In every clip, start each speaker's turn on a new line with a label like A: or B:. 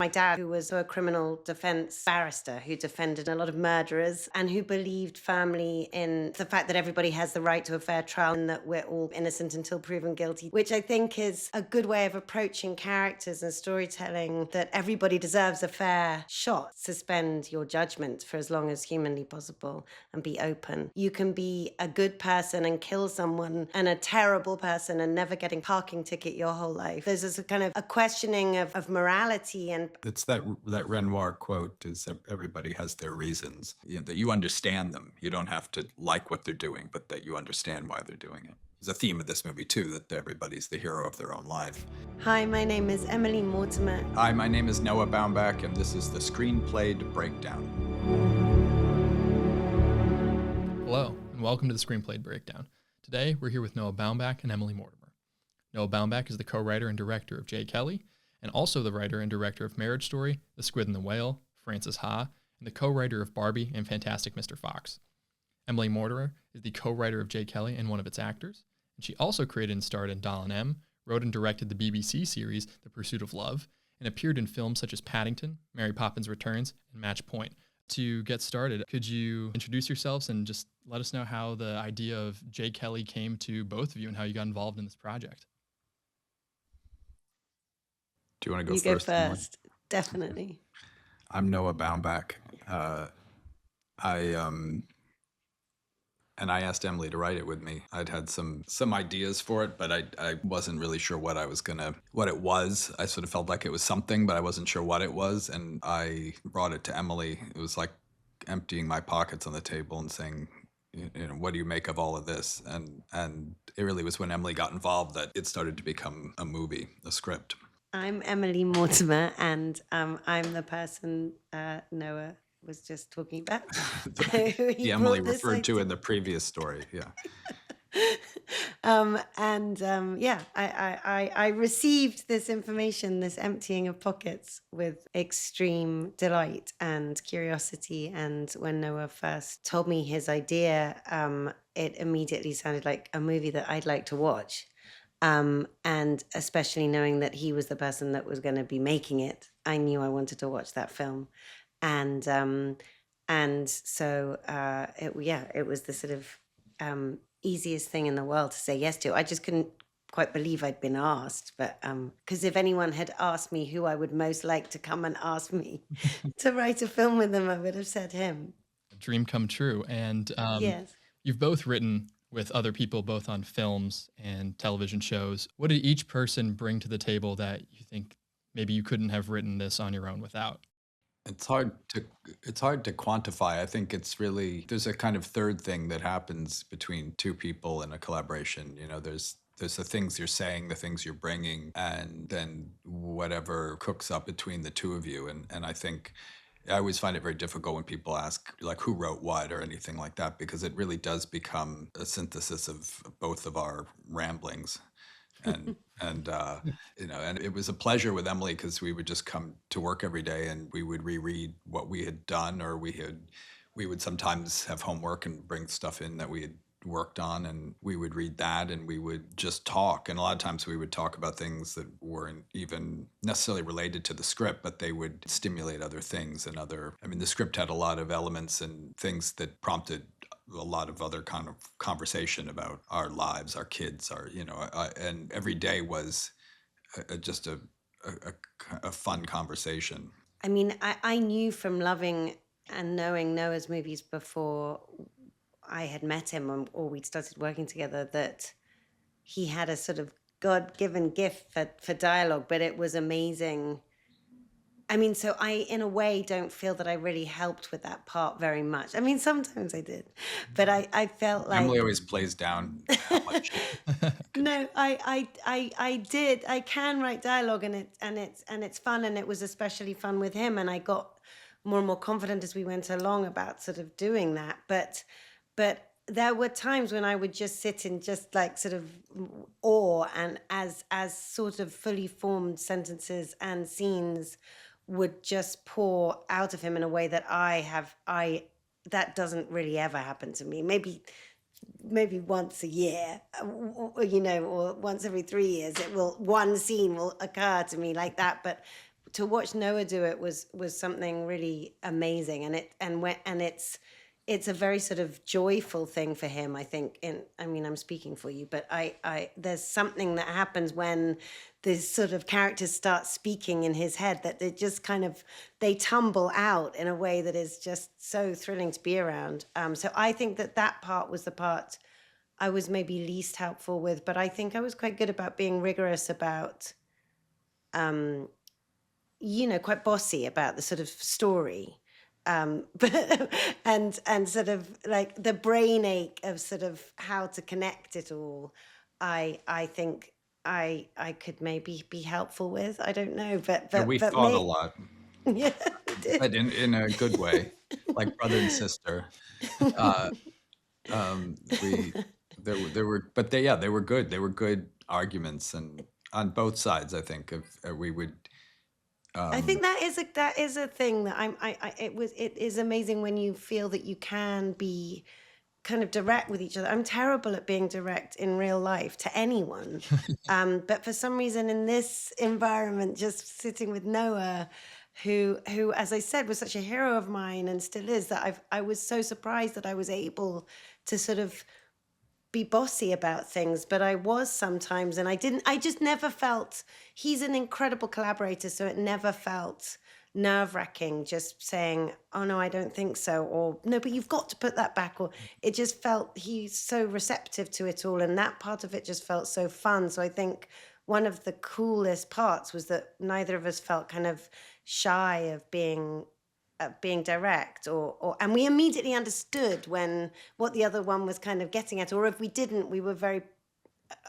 A: My dad, who was a criminal defense barrister who defended a lot of murderers and who believed firmly in the fact that everybody has the right to a fair trial and that we're all innocent until proven guilty, which I think is a good way of approaching characters and storytelling, that everybody deserves a fair shot. Suspend your judgment for as long as humanly possible and be open. You can be a good person and kill someone and a terrible person and never getting a parking ticket your whole life. There's this kind of a questioning of morality. And
B: it's that Renoir quote is that everybody has their reasons, that you understand them. You don't have to like what they're doing, but that you understand why they're doing it. There's a theme of this movie, too, that everybody's the hero of their own life.
A: Hi, my name is Emily Mortimer.
B: Hi, my name is Noah Baumbach, and this is the Screenplayed Breakdown.
C: Hello, and welcome to the Screenplayed Breakdown. Today, we're here with Noah Baumbach and Emily Mortimer. Noah Baumbach is the co-writer and director of J. Kelly, and also the writer and director of Marriage Story, The Squid and the Whale, Frances Ha, and the co-writer of Barbie and Fantastic Mr. Fox. Emily Mortimer is the co-writer of J. Kelly and one of its actors, and she also created and starred in Doll and M, wrote and directed the BBC series The Pursuit of Love, and appeared in films such as Paddington, Mary Poppins Returns, and Match Point. To get started, could you introduce yourselves and just let us know how the idea of J. Kelly came to both of you and how you got involved in this project?
B: Do you want to go
A: You
B: first?
A: go first, definitely.
B: I'm Noah Baumbach. And I asked Emily to write it with me. I'd had some ideas for it, but I wasn't really sure what it was. I sort of felt like it was something, but I wasn't sure what it was. And I brought it to Emily. It was like emptying my pockets on the table and saying, what do you make of all of this? And it really was when Emily got involved that it started to become a movie, a script.
A: I'm Emily Mortimer, and I'm the person Noah was just talking about.
B: The Emily referred to in the previous story, yeah.
A: I received this information, this emptying of pockets, with extreme delight and curiosity. And when Noah first told me his idea, it immediately sounded like a movie that I'd like to watch. And especially knowing that he was the person that was going to be making it, I knew I wanted to watch that film. And so it was the sort of easiest thing in the world to say yes to. I just couldn't quite believe I'd been asked, but because if anyone had asked me who I would most like to come and ask me to write a film with them, I would have said him.
C: Dream come true. And
A: Yes.
C: You've both written with other people, both on films and television shows. What did each person bring to the table that you think maybe you couldn't have written this on your own without?
B: It's hard to quantify. I think it's really, there's a kind of third thing that happens between two people in a collaboration. There's the things you're saying, the things you're bringing, and then whatever cooks up between the two of you. And I think I always find it very difficult when people ask, like, who wrote what or anything like that, because it really does become a synthesis of both of our ramblings. And and it was a pleasure with Emily because we would just come to work every day and we would reread what we had done, or we would sometimes have homework and bring stuff in that we had worked on, and we would read that and we would just talk. And a lot of times we would talk about things that weren't even necessarily related to the script, but they would stimulate other things and the script had a lot of elements and things that prompted a lot of other kind of conversation about our lives, our kids, and every day was just a fun conversation.
A: I mean, I knew from loving and knowing Noah's movies before I had met him or we'd started working together that he had a sort of God-given gift for dialogue, but it was amazing. I mean, so I, in a way, don't feel that I really helped with that part very much. I mean, sometimes I did, but I felt like
B: Emily always plays down how much.
A: No, I did. I can write dialogue, and it's fun, and it was especially fun with him, and I got more and more confident as we went along about sort of doing that. But there were times when I would just sit in just like sort of awe, and as sort of fully formed sentences and scenes would just pour out of him in a way that that doesn't really ever happen to me. Maybe once a year, or once every 3 years, one scene will occur to me like that. But to watch Noah do it was something really amazing, and it's a very sort of joyful thing for him, I think. I mean, I'm speaking for you, but I there's something that happens when this sort of characters start speaking in his head, that they just kind of, they tumble out in a way that is just so thrilling to be around. So I think that part was the part I was maybe least helpful with, but I think I was quite good about being rigorous about, quite bossy about the sort of story. But and sort of like the brain ache of sort of how to connect it all. I think I could maybe be helpful with. I don't know, but
B: Yeah, we
A: but
B: fought a
A: me,
B: lot,
A: yeah, we
B: but
A: did.
B: in a good way, like brother and sister. Uh, we there were, but they were good. They were good arguments, and on both sides, I think of we would.
A: I
B: Um,
A: think that is a thing that it is amazing when you feel that you can be kind of direct with each other. I'm terrible at being direct in real life to anyone. But for some reason in this environment, just sitting with Noah, who, as I said, was such a hero of mine and still is, that I was so surprised that I was able to sort of be bossy about things, but I was sometimes, and I just never felt, he's an incredible collaborator, so it never felt nerve-wracking just saying, oh no, I don't think so, or no, but you've got to put that back, or it just felt, he's so receptive to it all, and that part of it just felt so fun. So I think one of the coolest parts was that neither of us felt kind of shy of being direct, or and we immediately understood when what the other one was kind of getting at, or if we didn't, we were very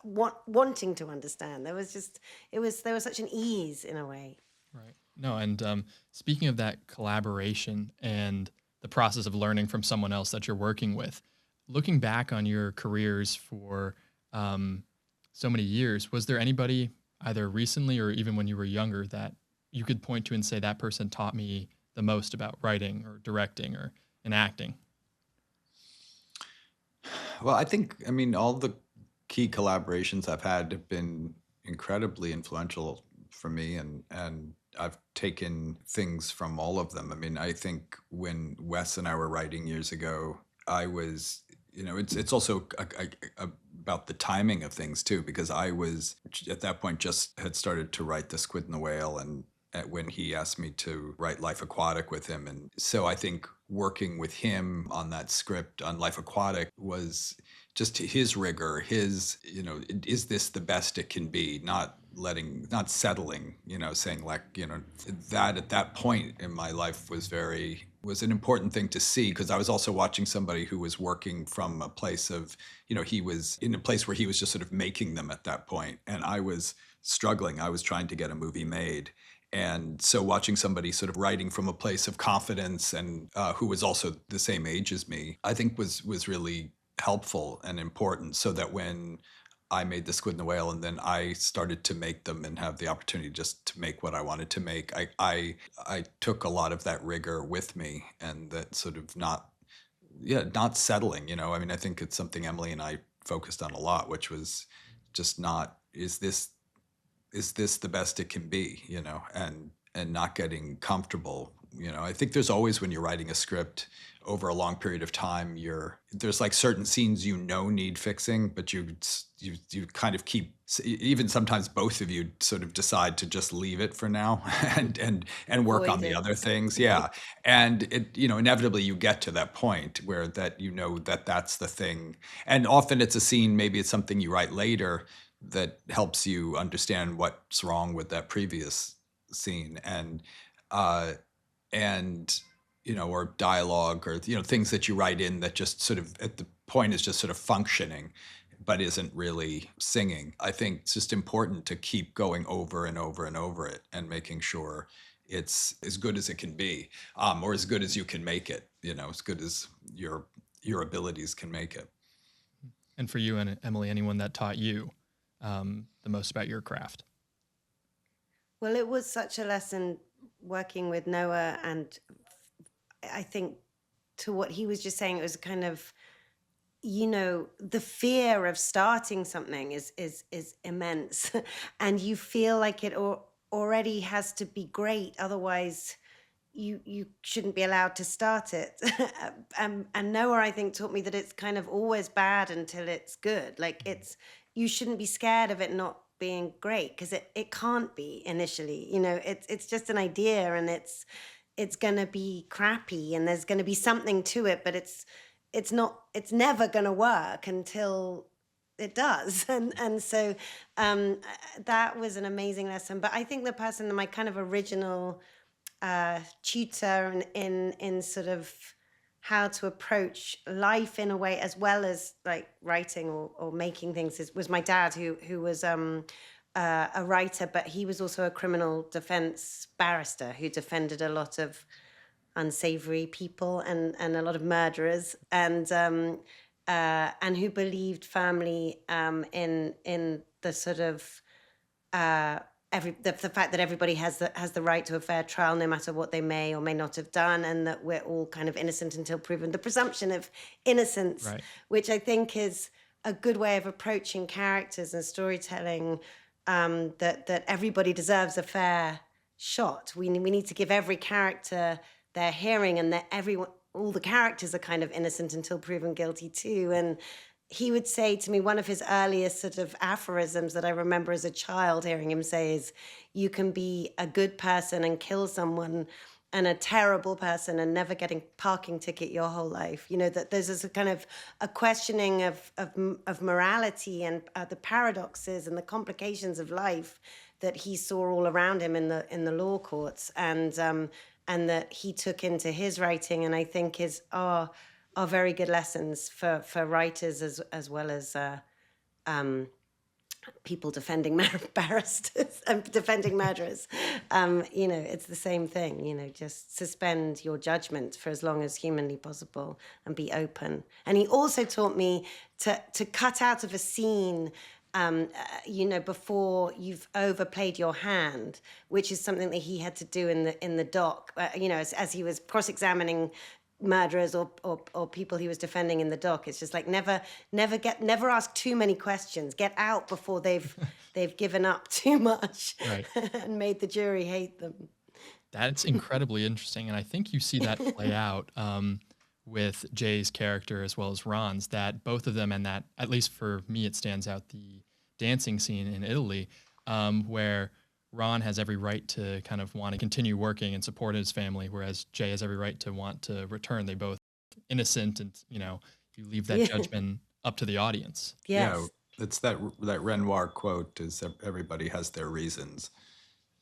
A: wanting to understand. There was such an ease in a way.
C: Right. No, and speaking of that collaboration and the process of learning from someone else that you're working with, looking back on your careers for so many years, was there anybody either recently or even when you were younger that you could point to and say that person taught me the most about writing or directing or in acting?
B: well, I mean, all the key collaborations I've had have been incredibly influential for me, and I've taken things from all of them. I mean, I think when Wes and I were writing years ago, I was, it's also about the timing of things too, because I was at that point just had started to write The Squid and the Whale, and when he asked me to write Life Aquatic with him. And so I think working with him on that script on Life Aquatic was just his rigor, is this the best it can be? Not settling, saying like, that at that point in my life was an important thing to see, because I was also watching somebody who was working from a place of, he was in a place where he was just sort of making them at that point, and I was struggling. I was trying to get a movie made. And so watching somebody sort of writing from a place of confidence, and who was also the same age as me, I think was really helpful and important, so that when I made The Squid and the Whale, and then I started to make them and have the opportunity just to make what I wanted to make, I took a lot of that rigor with me, and that sort of not settling. I mean, I think it's something Emily and I focused on a lot, which was just not, is this the best it can be, and not getting comfortable. I think there's always, when you're writing a script over a long period of time, there's like certain scenes need fixing, but you kind of keep, even sometimes both of you sort of decide to just leave it for now and work on
A: Avoid
B: the
A: it.
B: other things. Yeah. And it, inevitably you get to that point where that's the thing. And often it's a scene, maybe it's something you write later that helps you understand what's wrong with that previous scene, uh and or dialogue, or things that you write in that just sort of at the point is just sort of functioning but isn't really singing. I think it's just important to keep going over and over and over it, and making sure it's as good as it can be, or as good as you can make it, as good as your abilities can make it.
C: And for you and Emily, anyone that taught you the most about your craft?
A: Well, it was such a lesson working with Noah, and I think, to what he was just saying, it was kind of, the fear of starting something is immense, and you feel like already has to be great, otherwise you shouldn't be allowed to start it. And Noah, I think, taught me that it's kind of always bad until it's good. Like, it's, you shouldn't be scared of it not being great, because it can't be initially. It's just an idea, and it's gonna be crappy, and there's gonna be something to it, but it's never gonna work until it does. And so that was an amazing lesson. But I think the person, my kind of original tutor in sort of how to approach life in a way, as well as like writing or making things, was my dad, who was a writer, but he was also a criminal defense barrister who defended a lot of unsavory people and a lot of murderers, and who believed family in the sort of the fact that everybody has the right to a fair trial, no matter what they may or may not have done, and that we're all kind of innocent until proven. The presumption of innocence,
C: Right.
A: which I think is a good way of approaching characters and storytelling. That everybody deserves a fair shot. We need to give every character their hearing, and that all the characters are kind of innocent until proven guilty too. And he would say to me, one of his earliest sort of aphorisms that I remember as a child hearing him say is, you can be a good person and kill someone, and a terrible person and never getting parking ticket your whole life. That there's a kind of a questioning of morality and the paradoxes and the complications of life that he saw all around him in the law courts, and that he took into his writing, and I think are very good lessons for writers, as well as people defending barristers and defending murderers. It's the same thing. Just suspend your judgment for as long as humanly possible and be open. And he also taught me to cut out of a scene before you've overplayed your hand, which is something that he had to do in the dock. As he was cross-examining murderers or people he was defending in the dock. It's just like never ask too many questions. Get out before they've given up too much,
C: Right.
A: and made the jury hate them.
C: That's incredibly interesting, and I think you see that play out with Jay's character as well as Ron's. That both of them, and that, at least for me, it stands out, the dancing scene in Italy, where Ron has every right to kind of want to continue working and support his family, whereas Jay has every right to want to return. They both innocent, and you leave that
A: Yeah.
C: judgment up to the audience.
A: Yes.
B: Yeah, it's that Renoir quote is everybody has their reasons,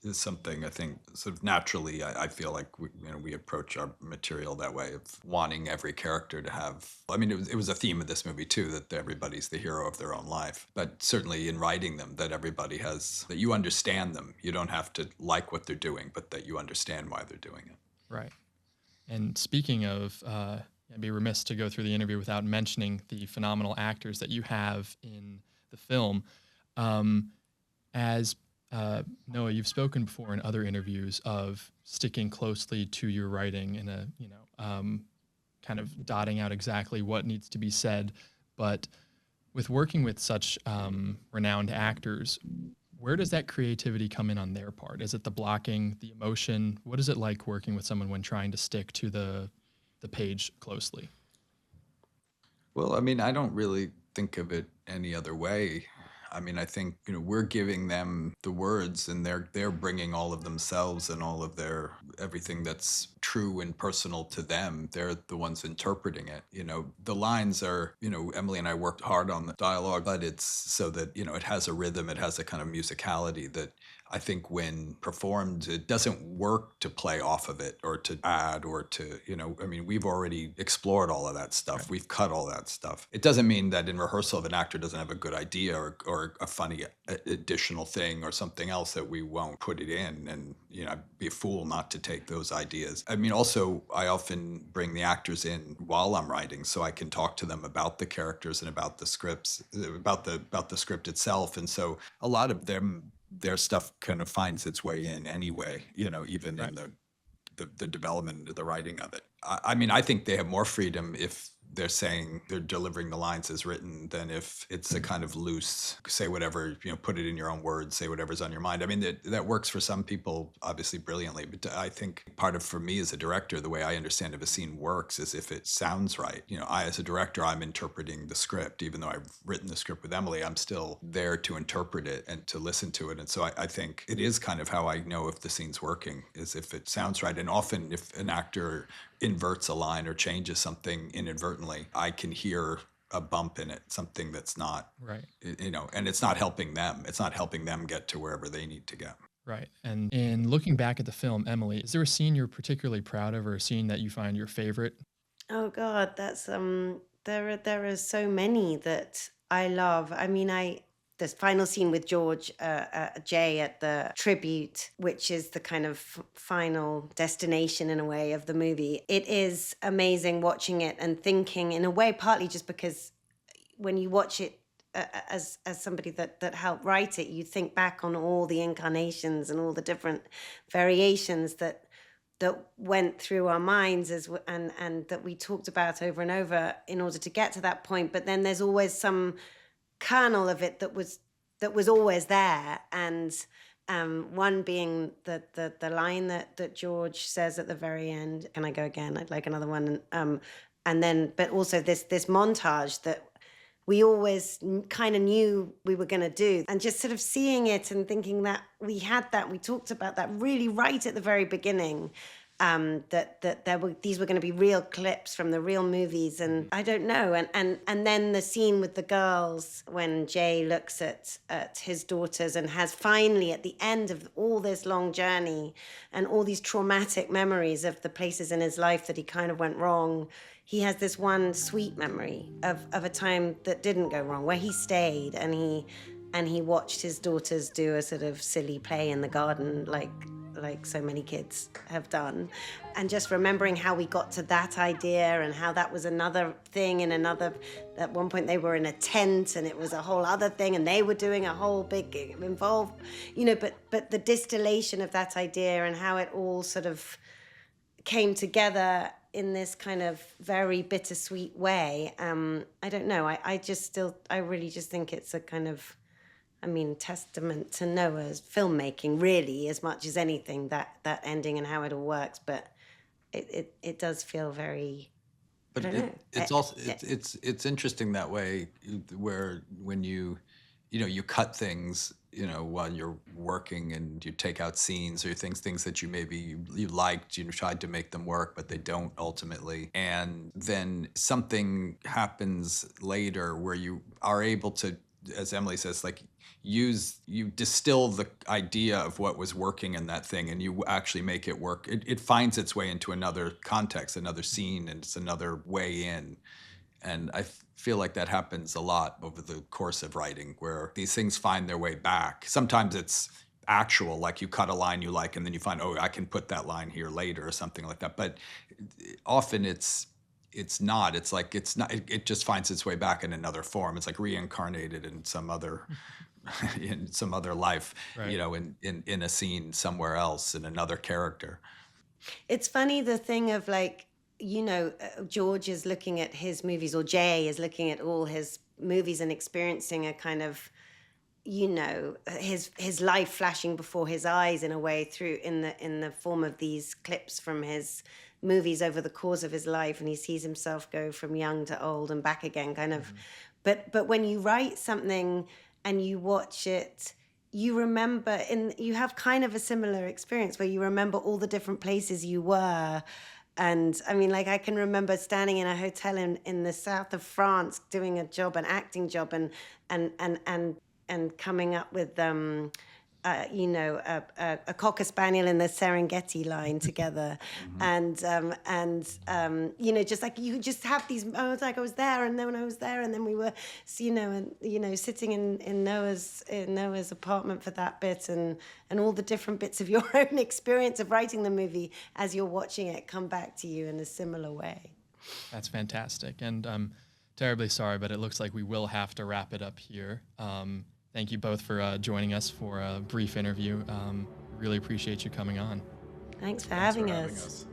B: is something I think sort of naturally I feel like we approach our material that way, of wanting every character to have. I mean, it was a theme of this movie too, that everybody's the hero of their own life. But certainly in writing them, that everybody that you understand them. You don't have to like what they're doing, but that you understand why they're doing it.
C: Right. And speaking of, I'd be remiss to go through the interview without mentioning the phenomenal actors that you have in the film. As Noah, you've spoken before in other interviews of sticking closely to your writing in a, kind of dotting out exactly what needs to be said. But with working with such renowned actors, where does that creativity come in on their part? Is it the blocking, the emotion? What is it like working with someone when trying to stick to the page closely?
B: Well, I mean, I don't really think of it any other way. I mean, I think we're giving them the words, and they're bringing all of themselves and all of their everything that's true and personal to them. They're the ones interpreting it. The lines are, Emily and I worked hard on the dialogue, but it's so that it has a rhythm, it has a kind of musicality that I think when performed, it doesn't work to play off of it or to add or to, I mean, we've already explored all of that stuff.
C: Right.
B: We've cut all that stuff. It doesn't mean that in rehearsal, if an actor doesn't have a good idea or a funny additional thing or something else, that we won't put it in. And, I'd be a fool not to take those ideas. I mean, also, I often bring the actors in while I'm writing so I can talk to them about the characters and about the scripts, about the script itself. And so a lot of their stuff kind of finds its way in anyway, even
C: Right.
B: in the development of the writing of it. I mean, I think they have more freedom if they're delivering the lines as written than if it's a kind of loose, say whatever, put it in your own words, say whatever's on your mind. I mean, that works for some people obviously brilliantly, but I think part of, for me as a director, the way I understand if a scene works is if it sounds right. I, as a director, I'm interpreting the script. Even though I've written the script with Emily, I'm still there to interpret it and to listen to it. And so I think it is kind of how I know if the scene's working, is if it sounds right. And often if an actor inverts a line or changes something inadvertently, I can hear a bump in it, something that's not
C: Right.
B: And it's not helping them. It's not helping them get to wherever they need to get.
C: Right. And in looking back at the film, Emily, is there a scene you're particularly proud of, or a scene that you find your favorite?
A: Oh God, that's there are so many that I love. I mean, this final scene with George Jay at the tribute, which is the kind of final destination in a way of the movie. It is amazing watching it and thinking in a way, partly just because when you watch it as somebody that helped write it, you think back on all the incarnations and all the different variations that went through our minds and that we talked about over and over in order to get to that point. But then there's always some kernel of it that was always there, and one being the line that George says at the very end, "Can I go again? I'd like another one." And then, but also this montage that we always kind of knew we were going to do, and just sort of seeing it and thinking that we talked about that really right at the very beginning, that these were going to be real clips from the real movies, and I don't know, and then the scene with the girls when Jay looks at his daughters and has finally, at the end of all this long journey and all these traumatic memories of the places in his life that he kind of went wrong, he has this one sweet memory of a time that didn't go wrong, where he stayed and he watched his daughters do a sort of silly play in the garden, like so many kids have done. And just remembering how we got to that idea and how that was another thing and at one point they were in a tent and it was a whole other thing and they were doing a whole big involved, but the distillation of that idea and how it all sort of came together in this kind of very bittersweet way. I don't know. I really just think it's a kind of, testament to Noah's filmmaking, really, as much as anything, that ending and how it all works. But it does feel very.
B: But it's also it's interesting that way, where when you cut things while you're working and you take out scenes or things that you maybe you liked, tried to make them work, but they don't ultimately, and then something happens later where you are able to, as Emily says, like you distill the idea of what was working in that thing and you actually make it work. It finds its way into another context, another scene, and it's another way in. And I feel like that happens a lot over the course of writing, where these things find their way back. Sometimes it's actual, like you cut a line you like and then you find, oh, I can put that line here later or something like that. But often it's not. It's like it's not. It just finds its way back in another form. It's like reincarnated in some other in some other life,
C: Right.
B: in a scene somewhere else, in another character.
A: It's funny, the thing of like, George is looking at his movies, or Jay is looking at all his movies and experiencing a kind of, his life flashing before his eyes in a way, through in the form of these clips from his movies over the course of his life, and he sees himself go from young to old and back again, kind of. But when you write something and you watch it, you remember, you have kind of a similar experience where you remember all the different places you were. And I can remember standing in a hotel in the south of France doing an acting job, and coming up with a cocker spaniel in the Serengeti line together, and just like you just have these moments, like I was there, and then when I was there, and then we were, sitting in Noah's apartment for that bit, and all the different bits of your own experience of writing the movie as you're watching it come back to you in a similar way.
C: That's fantastic. And I'm terribly sorry, but it looks like we will have to wrap it up here. Thank you both for joining us for a brief interview. Really appreciate you coming on.
A: Thanks for having us.